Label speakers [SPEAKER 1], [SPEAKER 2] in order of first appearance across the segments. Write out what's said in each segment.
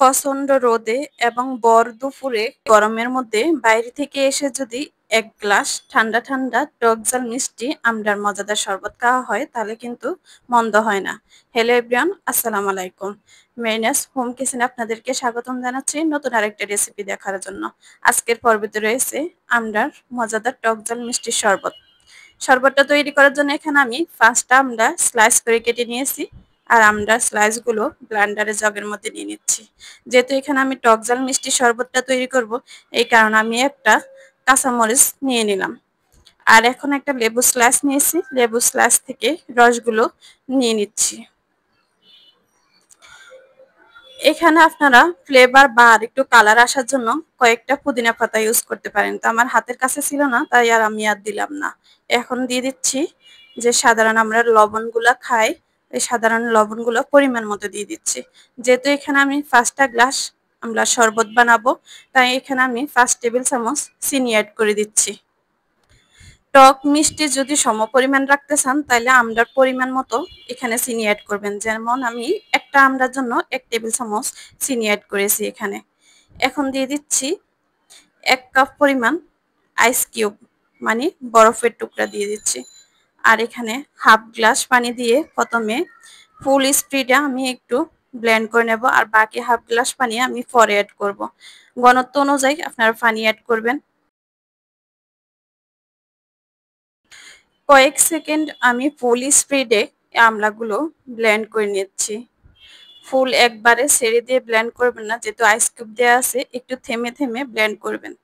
[SPEAKER 1] প্রচন্ড রোদে এবং ভর দুপুরে গরমের মধ্যে বাইরে থেকে এসে যদি এক গ্লাস ঠান্ডা ঠান্ডা টক ঝাল মিষ্টি আমড়ার মজাদার শরবত খাওয়া হয় তাহলে কিন্তু মন্দ হয় না। হ্যালো এভরিওয়ান, আসসালামু আলাইকুম। মেরিনাস হোম কিচেনে আপনাদেরকে স্বাগতম জানাচ্ছি নতুন আরেকটা রেসিপি দেখার জন্য। আজকের পর্বতে রয়েছে আমড়ার মজাদার টক ঝাল মিষ্টির শরবত। শরবতটা তৈরি করার জন্য এখানে আমি 5টা আমড়া স্লাইস করে কেটে নিয়েছি। আর আমড়ার স্লাইসগুলো ব্লেন্ডারে জগের মধ্যে নিয়ে নিচ্ছি। যেহেতু এখানে আমি টক ঝাল মিষ্টি শরবতটা তৈরি করব, এই কারণে আমি একটা কাঁচামরিচ নিয়ে নিলাম। আর এখন একটা লেবু স্লাইস নিয়েছি, লেবু স্লাইস থেকে রসগুলো নিয়ে নিচ্ছি। এখানে আপনারা ফ্লেভার বা আর একটু কালার আসার জন্য কয়েকটা পুদিনা পাতা ইউজ করতে পারেন, তো আমার হাতের কাছে ছিল না তাই আর আমি আর দিলাম না। এখন দিয়ে দিচ্ছি যে সাধারণ আমরা লবণগুলা খাই, এই সাধারণ লবণগুলো পরিমাণ মতো দিয়ে দিচ্ছি। যেহেতু এখানে আমি 5টা গ্লাস আমরা শরবত বানাবো, তাই এখানে আমি 5 টেবিল চামচ চিনি অ্যাড করে দিচ্ছি। টক মিষ্টি যদি সমপরিমাণ রাখতে চান তাহলে আমড়ার পরিমাণ মতো এখানে চিনি অ্যাড করবেন। যেমন আমি একটা আমড়ার জন্য 1 টেবিল চামচ চিনি অ্যাড করেছি এখানে। এখন দিয়ে দিচ্ছি 1 কাপ পরিমাণ আইস কিউব, মানে বরফের টুকরা দিয়ে দিচ্ছি। আর এখানে হাফ গ্লাস পানি দিয়ে প্রথমে ফুল স্পিডে আমি একটু ব্লেন্ড করে নেব, আর বাকি হাফ গ্লাস পানি আমি পরে অ্যাড করব। ঘনত্ব অনুযায়ী আপনারা পানি অ্যাড করবেন। কয়েক সেকেন্ড আমি ফুল স্পিডে আমলাগুলো ব্লেন্ড করে নিচ্ছি। ফুল একবারে ছেড়ে দিয়ে ব্লেন্ড করবেন না, যেহেতু আইস কিউব দেওয়া আছে, একটু থেমে থেমে ব্লেন্ড করবেন।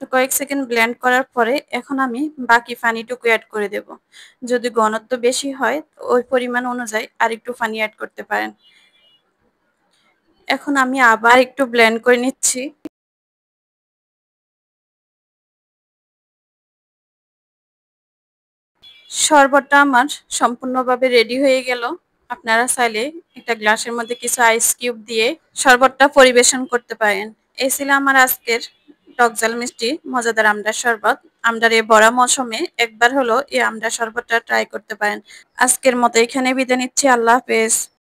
[SPEAKER 1] তো কয়েক সেকেন্ড ব্লেন্ড করার পরে এখন আমি বাকি পানিটুকু অ্যাড করে দেব। যদি ঘনত্ব বেশি হয় ওই পরিমাণ অনুযায়ী আর একটু পানি অ্যাড করতে পারেন। এখন আমি আবার একটু ব্লেন্ড করে নিচ্ছি। শরবতটা আমার সম্পূর্ণভাবে রেডি হয়ে গেল। আপনারা চাইলে একটা গ্লাসের মধ্যে কিছু আইস কিউব দিয়ে শরবতটা পরিবেশন করতে পারেন। এই ছিল আমার আজকের টক ঝাল মিষ্টি মজাদার আমড়ার শরবত। আমড়ার এই ভরা মৌসুমে একবার হলো এই আমড়ার শরবতটা ট্রাই করতে পারেন। আজকের মতো এখানে বিদায় নিচ্ছি। আল্লাহ হাফেজ।